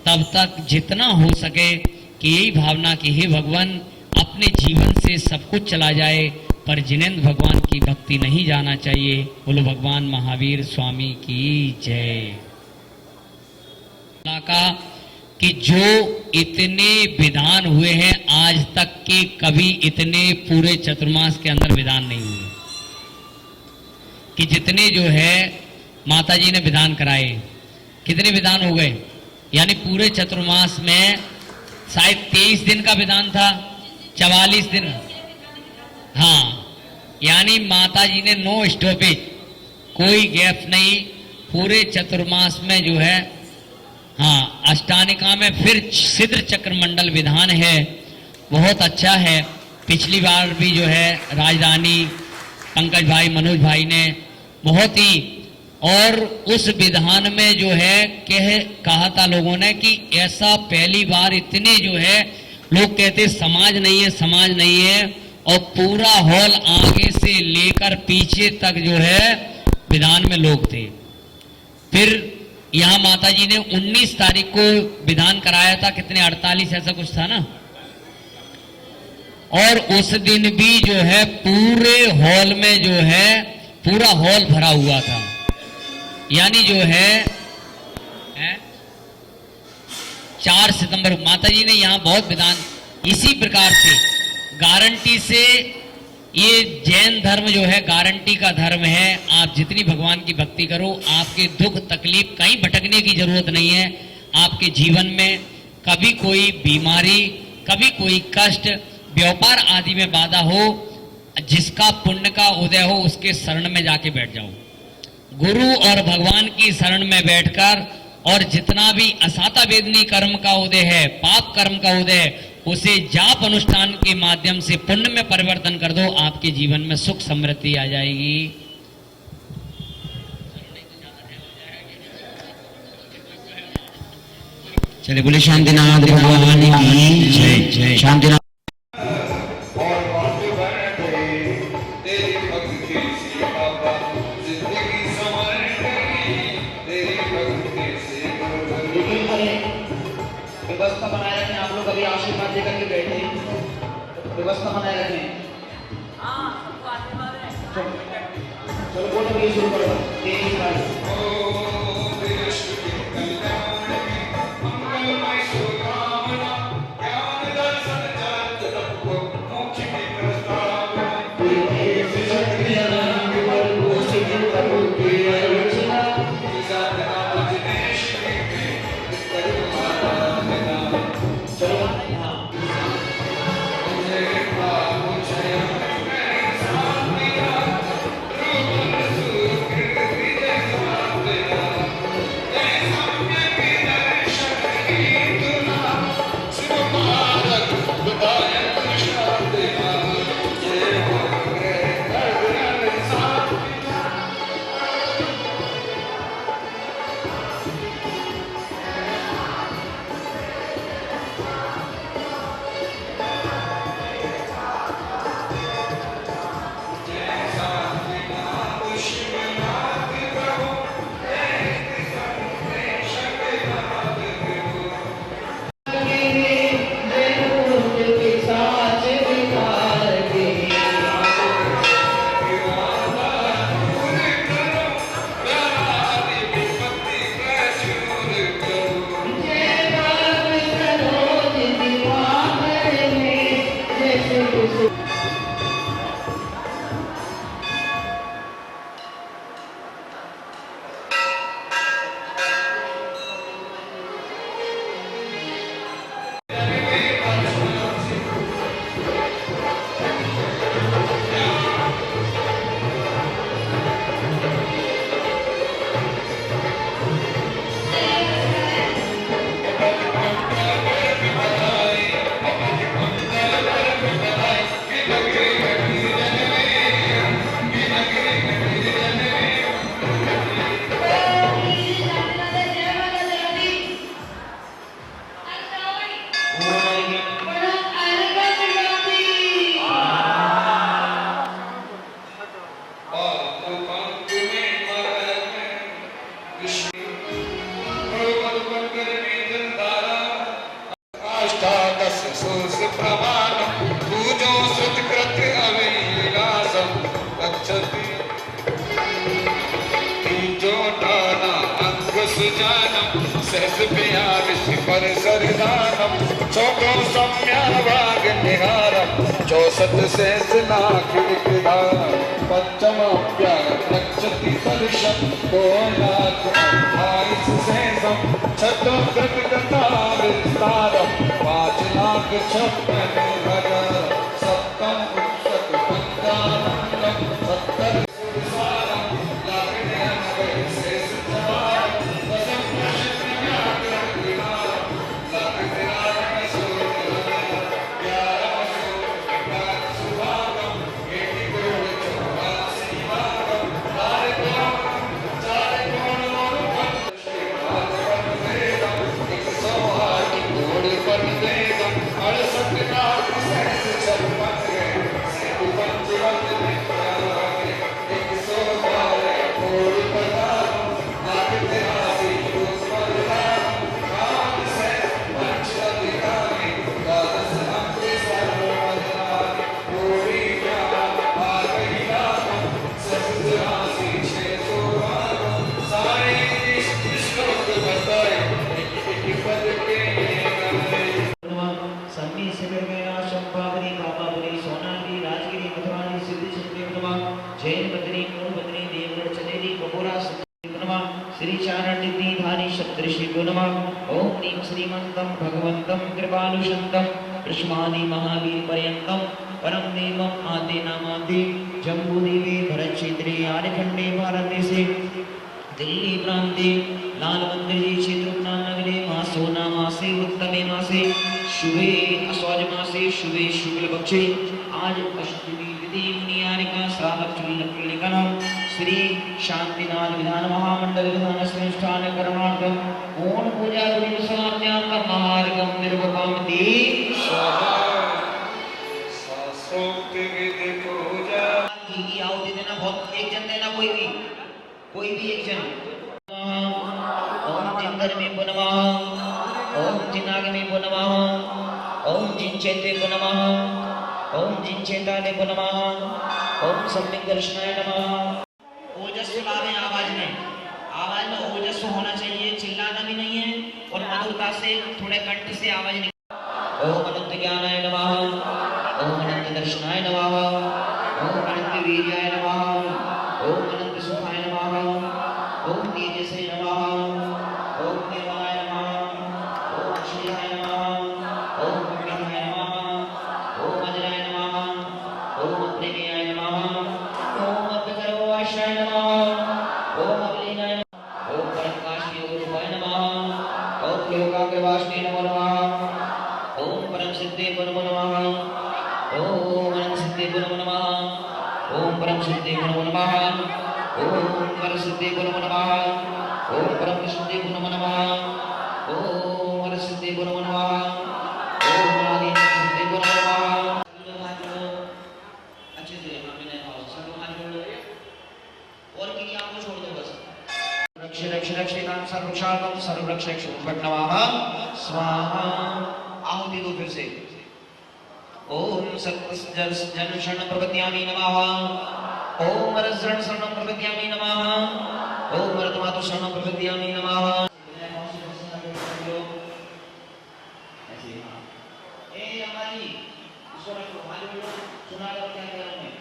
तब तक जितना हो सके कि यही भावना कि हे भगवान, अपने जीवन से सब कुछ चला जाए पर जिनेंद्र भगवान की भक्ति नहीं जाना चाहिए। बोलो भगवान महावीर स्वामी की जय। का कि जो इतने विधान हुए हैं, आज तक के कभी इतने पूरे चतुर्मास के अंदर विधान नहीं हुए कि जितने जो है माता जी ने विधान कराए। कितने विधान हो गए? यानी पूरे चतुर्मास में शायद 23 दिन का विधान था, 44 दिन। हाँ, यानी माता जी ने नो स्टॉपेज, कोई गैप नहीं, पूरे चतुर्मास में जो है। हाँ, अष्टानिका में फिर सिद्ध चक्र मंडल विधान है, बहुत अच्छा है। पिछली बार भी जो है राजधानी पंकज भाई, मनोज भाई ने बहुत ही, और उस विधान में जो है कहा था लोगों ने कि ऐसा पहली बार इतने जो है लोग कहते समाज नहीं है, समाज नहीं है, और पूरा हॉल आगे से लेकर पीछे तक जो है विधान में लोग थे। फिर यहां माता जी ने 19 तारीख को विधान कराया था, कितने 48 ऐसा कुछ था ना, और उस दिन भी जो है पूरे हॉल में जो है पूरा हॉल भरा हुआ था। यानी जो है 4 सितंबर माता जी ने यहां बहुत विधान इसी प्रकार से गारंटी से, ये जैन धर्म जो है गारंटी का धर्म है। आप जितनी भगवान की भक्ति करो, आपके दुख तकलीफ कहीं भटकने की जरूरत नहीं है। आपके जीवन में कभी कोई बीमारी, कभी कोई कष्ट, व्यापार आदि में बाधा हो, जिसका पुण्य का उदय हो उसके शरण में जाके बैठ जाओ। गुरु और भगवान की शरण में बैठकर और जितना भी असाता वेदनी कर्म का उदय है, पाप कर्म का उदय है, उसे जाप अनुष्ठान के माध्यम से पुण्य में परिवर्तन कर दो, आपके जीवन में सुख समृद्धि आ जाएगी। चले बोले शांतिनाथ भगवान की जय जय। शांतिनाथ व्यवस्था बनाए रखें। आप लोग अभी आशीर्वाद देकर के बैठे, व्यवस्था बनाए रखें। चलो बोलो, ये शुरू करो। तेज सहस प्यारिस पर सरदानम चौको सम्यावाग निहारम चौसत सहस नाक विकदार पंचमाप्यार रक्षति दर्शन कोलाक आइस सहसम छठो प्रकटता विस्तारम 5 लाख 56 हजार सप्तम उत्सक पंचानंदम 70 श्री चारणनिधि धानी सप्तऋषि गुणमा ओम नीम श्रीमंतम भगवंतम कृपानुशंतम कृष्णानि महावीर पर्यंतम परम देवम आदि नामादि जम्बूद्वीपे भरतक्षेत्रे आर्यखंडे भारत देशे दिल्ली प्रांते लाल मंदिर क्षेत्र नगरे मासोना मासे उत्तमे मासे शुभे अस्वाज मासे शुभे शुक्ल पक्षे आज अष्टमी तिथि मुनियारिका श्रावण श्री शांतिनाथ विधान महामंडल विधान अनुष्ठान करणार्थम ओम पूजा विधि समाप्त्यां मार्गम निर्वकामति शास्त्रोक्त विधि पूजा की आहुति देना बहुत एक जन देना कोई भी एक जन ओम जिंदरमे नमः ओम जिनागमे नमः ओम जिनचेते नमः ओम जिनचेताले नमः ओम सम्यक दर्शनाय नमः। ओजस्वी लाभ आवाज में ओजस्व होना चाहिए, चिल्लाना भी नहीं है और मधुरता से थोड़े कंठ से आवाज निकल। ओम अनंत ज्ञानाय नमः ओम अनंत दर्शनाय नमः ओम अनंत वीर्याय नमः ओम अनंत सुखाय नमः ओम तेजसे नमः ओम निर्मलाय नमः ओम श्रीहाय नमः ओम अमृताय नमः ओम अजराय नमः ओम प्रेमयाय नमः ओम अभ्यगर्वाशाय नमः ओम अवलीनाय नमः ओम परमकाश योगरूपाय नमः ओम योगाग्रवासिने नमो नमः ओम परम सिद्धे नमो नमः ओम अनंत सिद्धे नमो नमः ओम परम सिद्धे नमो नमः ओम परम सिद्धे नमो नमः ओम परम सिद्धे नमो नमः ओम परम सिद्धे नमो नमः ओम आदि सिद्धे नमो नमः। अच्छे से हमने सब हाथ जोड़ लो और किन्हीं आपको छोड़ दो बस। रक्ष रक्ष रक्षितां सर्वक्षाकं सर्वरक्षक नमः स्वाहा। आहुति दो फिर से। ओम सत्य जन शरण प्रपद्यामि नमः ओम रजरण शरण प्रपद्यामि नमः ओम मर्तमातु शरण प्रपद्यामि नमः। ए हमारी ईश्वर को हाथ जोड़ो, सुना लो क्या कह रहा हूं।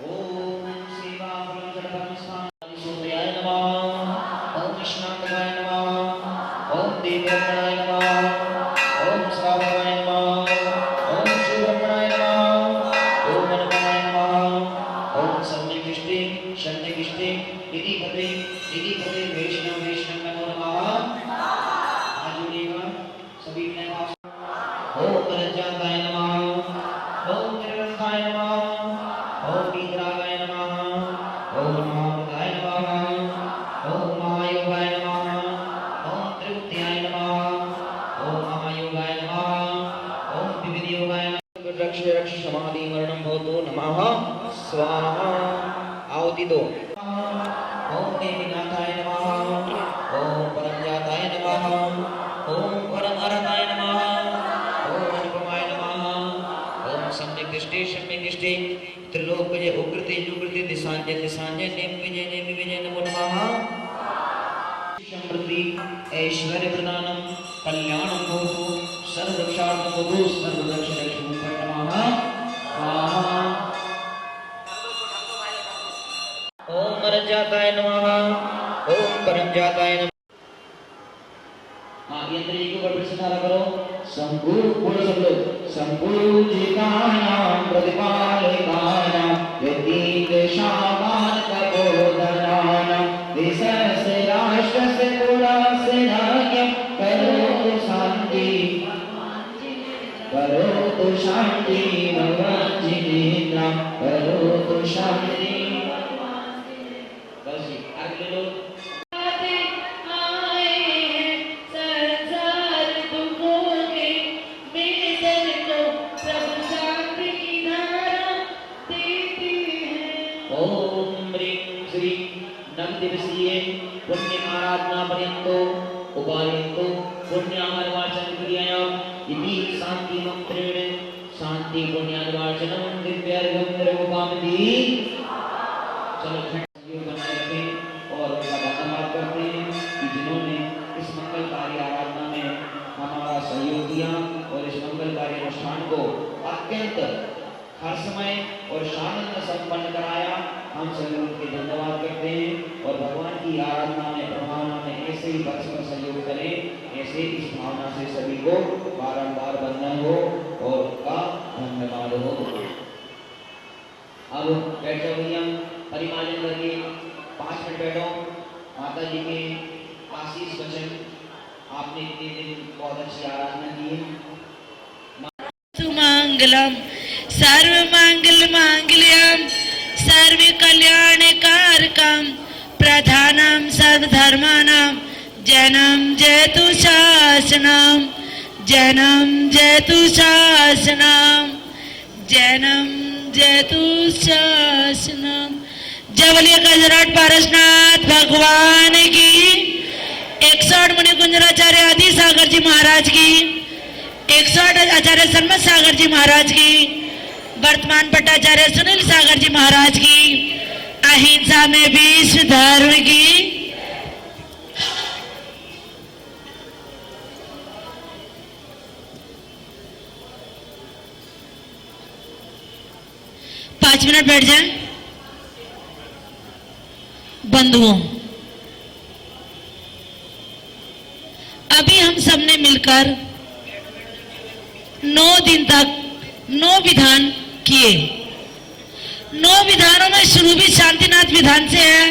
ओम सेवा फलम जड़परमस्थान सूर्याय नमः ओम कृष्णाय नमः ओम देवगणाय नमः ओम श्रावणाय नमः ओम शिवगणाय नमः ओम मनमाय नमः ओम सम्यकिष्टे शन्यकिष्टे निधि पते वैष्णव नमो नमः। आज जुड़ेगा सभी अपने पास। ओम परजाताय नमः ओम निरंताय नमः ओम नीतरागाय नमः ओम महामृताय नमः ओम महायोगाय नमः ओम त्रिगुण्याय नमः ओम महायोगाय नमः ओम विविध योगाय नमः। रक्ष रक्ष समाधि मरणं भवतु नमः स्वाहा। आहुति दो। ओम देवीनाथाय नमः ओम परमजाताय नमः ओम परम अरहताय नमः ओम अनुपमाय नमः ओम सम्यक दृष्टि त्रिलोक विजय उग्रते जुग्रते दिशांजय नेम विजय नमो नमः। समृद्धि ऐश्वर्य प्रदानम कल्याणम भवतु सर्वरक्षार्थम भवतु सर्वरक्षणं नमः स्वाहा। ओम परमजाताय नमः ओम परमजाताय नमः। हाँ यंत्र जी के ऊपर प्रश्न करो। संपूर्ण शब्द संपूजितानां प्रतिपालकानां यतीन्द्रशामान तपोधनानां विशस्य राष्ट्रस्य पुरास्य राज्ञं करोतु शान्ति भगवाञ्जिनेन्द्रां करोतु शान्ति। बस जी आगे लो। ओम ह्रीं श्री नव दिवसीय पुण्य आराधना पर्यंतो उपायंतो पुण्यार्वाचन क्रियायां इति शांति मंत्रेण शांति पुण्यार्वाचनम दिव्यार्घ्यं निर्वकामति। चलो सहयोग बनाए रखें और उनका धन्यवाद करते हैं कि जिन्होंने इस मंगलकारी आराधना में हमारा सहयोग दिया और इस मंगलकारी अनुष्ठान को अत्यंत हर्षमय और शानंद संपन्न कराया। हम सभी उनके धन्यवाद करते हैं और भगवान की आराधना में प्रभावना में ऐसे ही परस्पर सहयोग करें। ऐसे इस भावना से सभी को बारंबार वंदन हो और उनका धन्यवाद हो। अब बैठ जाओ भैया, परिमार्जन करके 5 मिनट बैठो। माता जी के आशीष वचन, आपने इतने दिन बहुत अच्छी आराधना की है। सुमंगलम सर्व मंगल मांगल्यम सर्व कल्याण कारकम प्रधानम सर्वधर्मानाम जन्म जयतु शासनम जन्म जयतु शासनम जन्म जयतु शासनम। जय बोलिए गजराट पारसनाथ भगवान की। 108 मुनि कुंजराचार्य आदि सागर जी महाराज की, 108 आचार्य सन्मत सागर जी महाराज की, वर्तमान पट्टाचार्य सुनील सागर जी महाराज की, अहिंसा में विश्व धर्म की। पांच मिनट बैठ जाएं। बंधुओं, अभी हम सबने मिलकर 9 दिन तक 9 विधान किए। 9 विधानों में शुरू भी शांतिनाथ विधान से है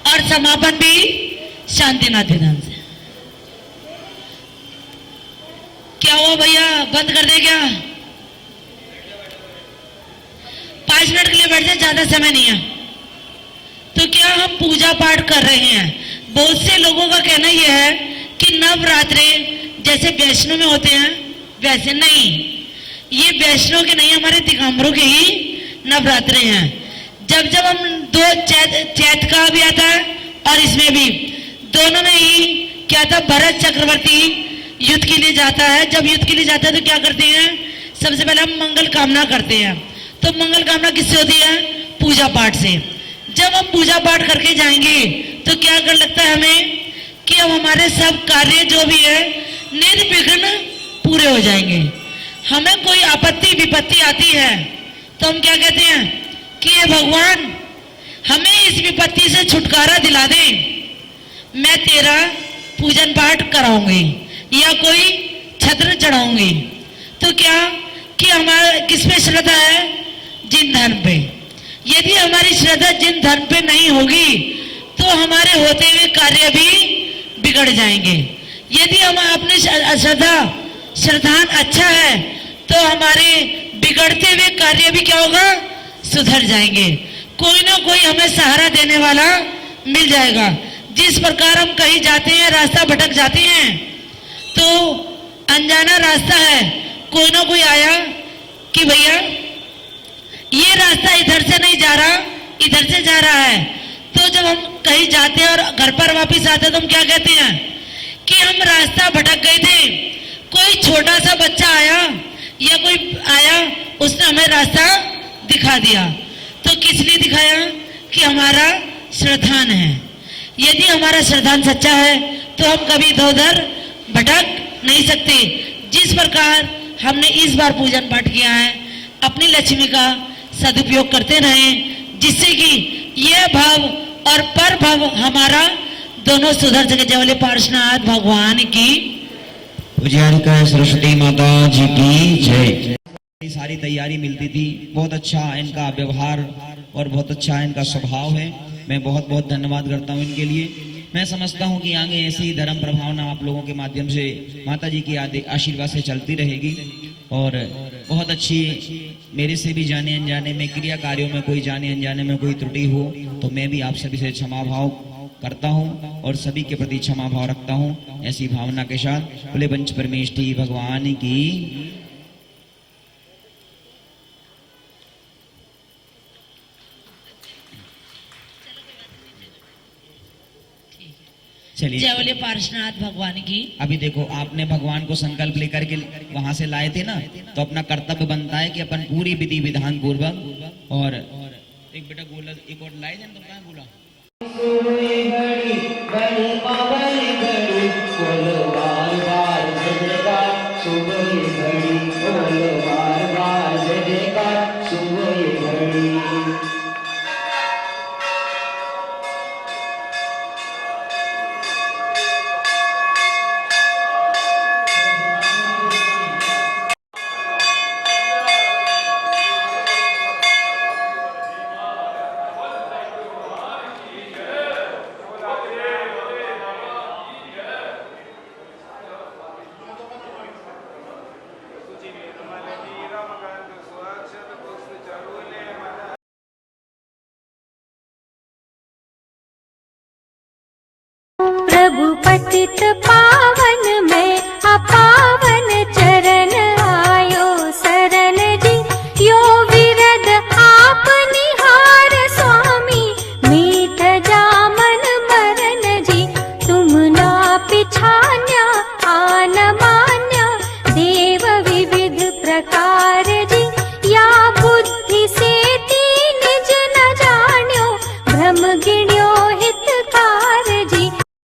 और समापन भी शांतिनाथ विधान से। क्या हुआ भैया, बंद कर दे क्या? 5 मिनट के लिए बैठ जाए, ज्यादा समय नहीं है। तो क्या हम पूजा पाठ कर रहे हैं? बहुत से लोगों का कहना यह है कि नवरात्रे जैसे वैष्णव में होते हैं वैसे नहीं, ये वैष्णव के नहीं, हमारे दिगंबरों के ही नवरात्रे हैं। जब जब हम 2 चैत का भी आता है और इसमें भी, दोनों में ही क्या था, भरत चक्रवर्ती युद्ध के लिए जाता है। जब युद्ध के लिए जाता है तो क्या करते हैं, सबसे पहले हम मंगल कामना करते हैं। तो मंगल कामना किससे होती है? पूजा पाठ से। जब हम पूजा पाठ करके जाएंगे तो क्या कर लगता है हमें कि अब हमारे सब कार्य जो भी है निर्विघ्न पूरे हो जाएंगे। हमें कोई आपत्ति विपत्ति आती है तो हम क्या कहते हैं कि हे भगवान, हमें इस विपत्ति से छुटकारा दिला दे, मैं तेरा पूजन पाठ कराऊंगी या कोई छत्र चढ़ाऊंगी। तो क्या कि हमारा किस पे श्रद्धा है? जिन धर्म पे। यदि हमारी श्रद्धा जिन धर्म पे नहीं होगी तो हमारे होते हुए कार्य भी बिगड़ जाएंगे। यदि हम अपनी श्रद्धान अच्छा है तो हमारे बिगड़ते हुए कार्य भी क्या होगा? सुधर जाएंगे। कोई ना कोई हमें सहारा देने वाला मिल जाएगा। जिस प्रकार हम कहीं जाते हैं, रास्ता भटक जाते हैं, तो अनजाना रास्ता है, कोई ना कोई आया कि भैया ये रास्ता इधर से नहीं जा रहा, इधर से जा रहा है। तो जब हम कहीं जाते हैं और घर पर वापस आते हैं तो हम क्या कहते हैं कि हम रास्ता भटक गए थे, कोई छोटा सा बच्चा आया या कोई आया, उसने हमें रास्ता दिखा दिया। तो किस लिए दिखाया? कि हमारा श्रद्धान है। यदि हमारा श्रद्धान सच्चा है तो हम कभी इधर उधर भटक नहीं सकते। जिस प्रकार हमने इस बार पूजन पाठ किया है, अपनी लक्ष्मी का सदुपयोग करते रहें, जिससे कि यह भाव और पर भाव हमारा दोनों सुधर सके। जय बोले पार्श्वनाथ भगवान की। पूज्यारिका सरस्वती माता जी की जय। सारी तैयारी मिलती थी। बहुत अच्छा इनका व्यवहार और बहुत अच्छा इनका स्वभाव है। मैं बहुत बहुत धन्यवाद करता हूँ इनके लिए। मैं समझता हूँ कि आगे ऐसी धर्म प्रभावना आप लोगों के माध्यम से माता जी की आशीर्वाद से चलती रहेगी। और बहुत अच्छी, मेरे से भी जाने अनजाने में, क्रिया कार्यों में कोई जाने अनजाने में कोई त्रुटि हो तो मैं भी आप सभी से क्षमा भाव करता हूँ और सभी के प्रति क्षमा भाव रखता हूँ। ऐसी भावना के साथ बोले पंच परमेष्ठी भगवान की। चलिए, जय बोले पार्श्वनाथ भगवान की। अभी देखो, आपने भगवान को संकल्प लेकर के वहां से लाए थे ना, तो अपना कर्तव्य बनता है कि अपन पूरी विधि विधान पूर्वक। और एक बेटा गोला एक और लाए थे तो कहाँ बोला? प्रभु पतित पावन